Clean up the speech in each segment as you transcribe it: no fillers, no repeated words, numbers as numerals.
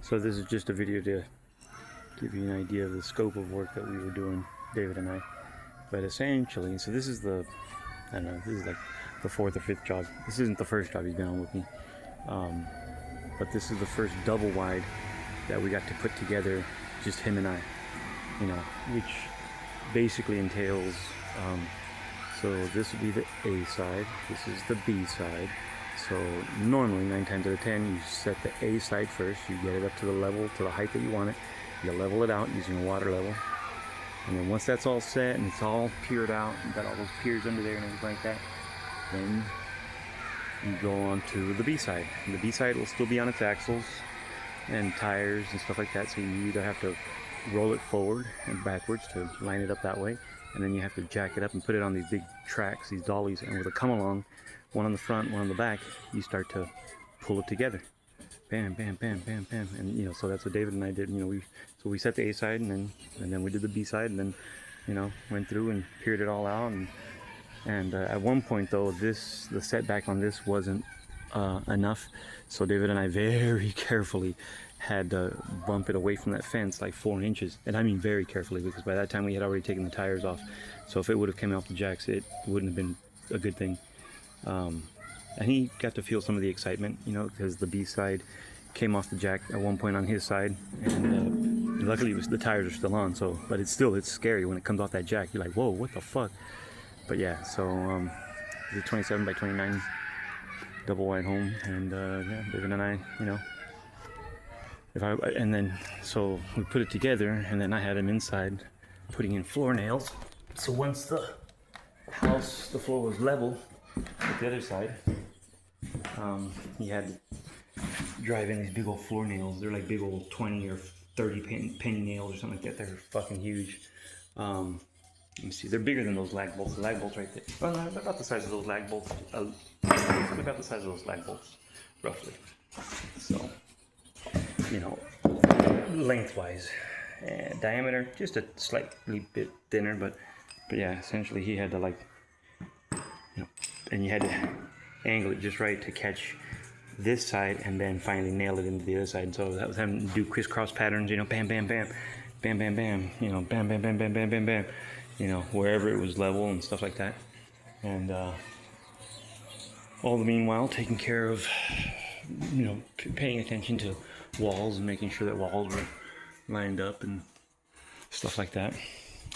So this is just a video to give you an idea of the scope of work that we were doing, David and I. But essentially, so this is the, I don't know, this is like the fourth or fifth job. This isn't the first job he's been on with me. But this is the first double wide that we got to put together, just him and I, you know, which basically entails, so this would be the A side, this is the B side. So normally 9 times out of 10 you set the A side first, you get it up to the level, to the height that you want it, you level it out using a water level, and then once that's all set and it's all peered out, you got all those piers under there and everything like that, then you go on to the B side. And the B side will still be on its axles and tires and stuff like that, so you either have to roll it forward and backwards to line it up that way, and then you have to jack it up and put it on these big tracks, these dollies, and with a come along, one on the front, one on the back, you start to pull it together. Bam, bam, bam, bam, bam, and you know, so that's what David and I did. You know, we set the A side, and then we did the B side, and then, you know, went through and peered it all out, and at one point though, the setback on this wasn't enough, so David and I very carefully had to bump it away from that fence like 4 inches, and I mean very carefully, because by that time we had already taken the tires off, so if it would have come off the jacks, it wouldn't have been a good thing. And he got to feel some of the excitement, you know, because the B side came off the jack at one point on his side, and luckily the tires are still on, so, but it's scary when it comes off that jack. You're like, whoa, what the fuck? But yeah, so the 27 by 29 double wide home, and yeah, David and I, you know, and then so we put it together, and then I had him inside putting in floor nails. So once the floor was level with the other side, he had to drive in these big old floor nails. They're like big old 20 or 30 penny nails or something like that. They're fucking huge. Let me see, they're bigger than those lag bolts. The lag bolts right there. Well, no, they're about the size of those lag bolts. About the size of those lag bolts, roughly. So, you know, lengthwise, diameter just a slightly bit thinner, but yeah, essentially he had to, like, you know, and you had to angle it just right to catch this side and then finally nail it into the other side. So that was having to do crisscross patterns, you know, bam, bam, bam, bam, bam, bam, you know, bam, bam, bam, bam, bam, bam, bam, you know, wherever it was level and stuff like that. And all the meanwhile taking care of, you know, paying attention to walls and making sure that walls were lined up and stuff like that.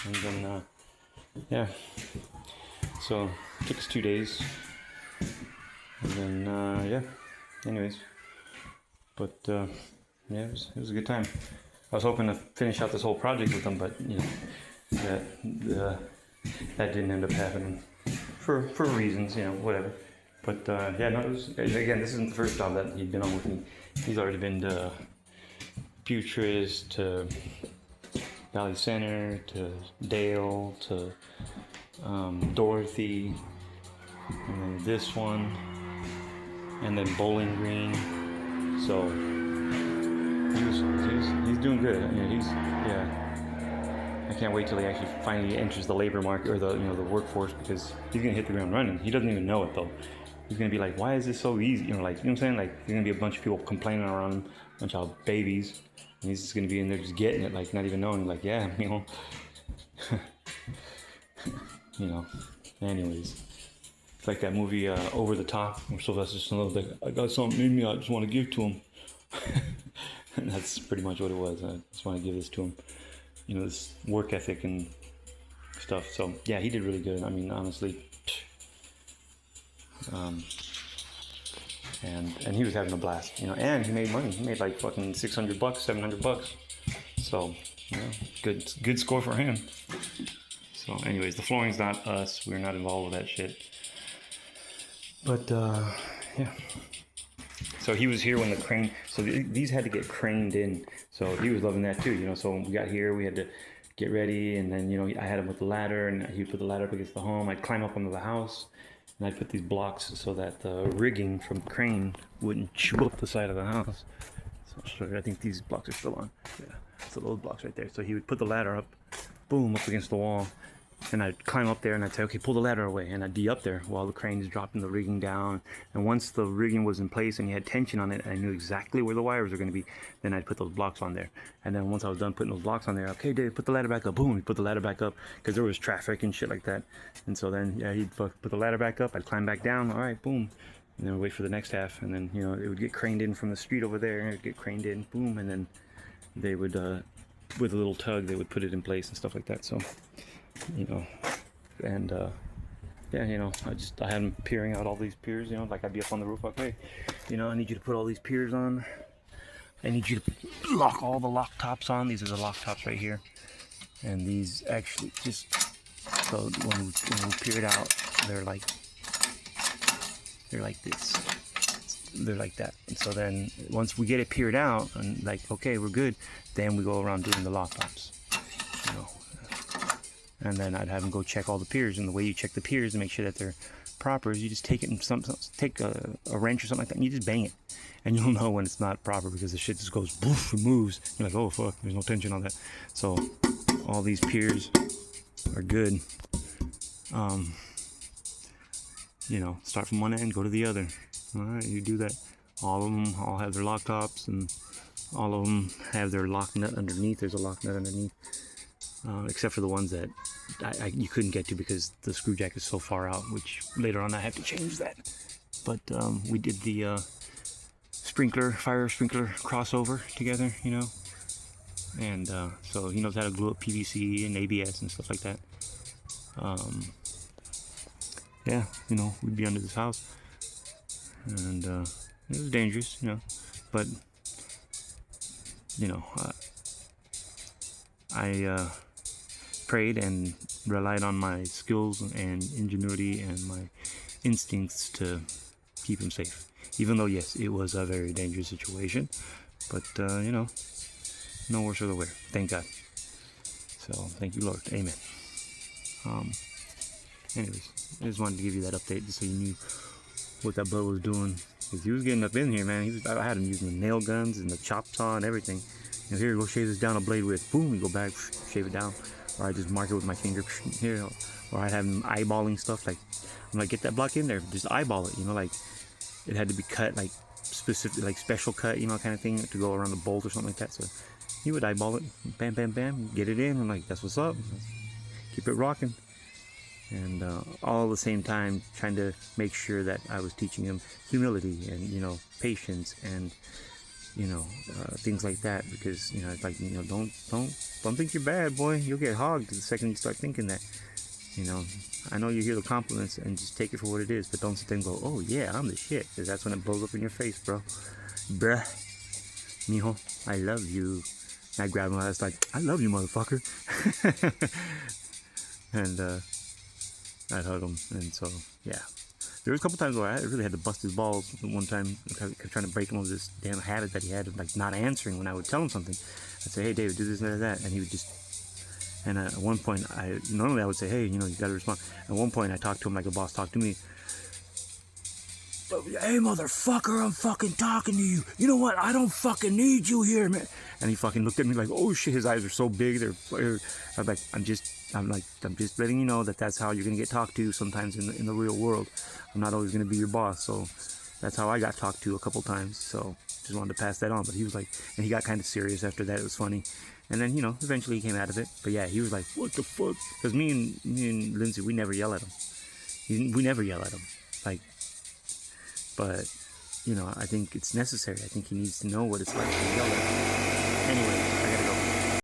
And then yeah, so it took us 2 days, and then yeah, anyways, but yeah, it was a good time. I was hoping to finish out this whole project with them, but you know, that didn't end up happening for reasons, you know, whatever. But yeah, no, it was, again, this isn't the first job that he'd been on with me. He's already been to Buttress, to Valley Center, to Dale, to Dorothy, and then this one, and then Bowling Green. So he's doing good. I mean, yeah. I can't wait till he actually finally enters the labor market, or the, you know, the workforce, because he's gonna hit the ground running. He doesn't even know it though. He's gonna be like, why is this so easy? You know, like, you know what I'm saying? Like, there's gonna be a bunch of people complaining around him, a bunch of babies, and he's just gonna be in there just getting it, like, not even knowing, like, yeah, you know. You know, anyways, it's like that movie Over the Top, where Sylvester Stallone's like, I got something in me, I just want to give to him. And that's pretty much what it was. I just want to give this to him, you know, this work ethic and stuff. So yeah, he did really good. I mean, honestly, and he was having a blast, you know, and he made money. He made like fucking $600, $700. So, you know, good score for him. So anyways, the flooring's not us. We're not involved with that shit. But yeah. So he was here when the crane, so these had to get craned in. So he was loving that too, you know. So when we got here, we had to get ready, and then, you know, I had him with the ladder, and he put the ladder up against the home. I'd climb up onto the house, and I'd put these blocks so that the rigging from the crane wouldn't chew up the side of the house. So I'll show you. I think these blocks are still on. Yeah, so those blocks right there. So he would put the ladder up, boom, up against the wall, and I'd climb up there and I'd say, okay, pull the ladder away, and I'd be up there while the crane is dropping the rigging down. And once the rigging was in place and you had tension on it, I knew exactly where the wires were going to be, then I'd put those blocks on there. And then once I was done putting those blocks on there, okay, Dave, put the ladder back up. Boom, he'd put the ladder back up because there was traffic and shit like that. And so then, yeah, he'd put the ladder back up, I'd climb back down, all right, boom. And then wait for the next half, and then, you know, it would get craned in from the street over there, and it would get craned in, boom, and then they would, with a little tug, they would put it in place and stuff like that. So, you know, and yeah, you know, I had them peering out all these piers, you know, like I'd be up on the roof, okay, you know, I need you to put all these piers on. I need you to lock all the lock tops on. These are the lock tops right here, and these actually just, so when we peer it out, they're like this. They're like that. And so then once we get it peered out and like, okay, we're good, then we go around doing the lock tops, you know. And then I'd have them go check all the piers, and the way you check the piers to make sure that they're proper is you just take it and take a wrench or something like that, and you just bang it, and you'll know when it's not proper because the shit just goes boof, it moves. You're like, oh fuck, there's no tension on that. So all these piers are good. You know, start from one end, go to the other. All right, you do that. All of them all have their lock tops, and all of them have their lock nut underneath. There's a lock nut underneath, except for the ones that you couldn't get to because the screw jack is so far out, which later on I have to change that. But we did the fire sprinkler crossover together, you know, and so he knows how to glue up PVC and ABS and stuff like that. Yeah, you know, we'd be under this house, and it was dangerous, you know, but, you know, I prayed and relied on my skills and ingenuity and my instincts to keep him safe, even though, yes, it was a very dangerous situation, but, you know, no worse for the wear, thank God. So, thank you, Lord, amen. Anyways, I just wanted to give you that update just so you knew what that bud was doing. Because he was getting up in here, man. I had him using the nail guns and the chop saw and everything. You know, here, go shave this down a blade with. Boom, you go back, shave it down. Or I just mark it with my finger. Here, or I'd have him eyeballing stuff. Like, I'm like, get that block in there. Just eyeball it. You know, like, it had to be cut, like, specific, like, special cut, you know, kind of thing to go around the bolt or something like that. So he would eyeball it. Bam, bam, bam. Get it in. I'm like, that's what's up. Keep it rocking. And all at the same time trying to make sure that I was teaching him humility and, you know, patience and, you know, things like that, because, you know, it's like, you know, don't think you're bad, boy. You'll get hogged the second you start thinking that. You know, I know you hear the compliments and just take it for what it is, but don't sit there and go, oh yeah, I'm the shit, because that's when it blows up in your face, bro. Bruh, mijo, I love you. And I grab him, I was like, I love you, motherfucker. And I'd hug him, and so, yeah. There was a couple times where I really had to bust his balls. One time, trying to break him of this damn habit that he had of, like, not answering when I would tell him something. I'd say, hey, David, do this and that, and he would just, and at one point, normally I would say, hey, you know, you gotta respond. At one point, I talked to him like a boss talked to me. Hey, motherfucker, I'm fucking talking to you. You know what? I don't fucking need you here, man. And he fucking looked at me like, oh shit, his eyes are so big. I'm like, I'm just letting you know that that's how you're gonna get talked to sometimes in the real world. I'm not always gonna be your boss, so that's how I got talked to a couple times. So just wanted to pass that on. But he was like, and he got kind of serious after that. It was funny. And then, you know, eventually he came out of it. But yeah, he was like, what the fuck? Because me and Lindsay, we never yell at him. We never yell at him. Like, but, you know, I think it's necessary. I think he needs to know what it's like to yell at him. Anyway.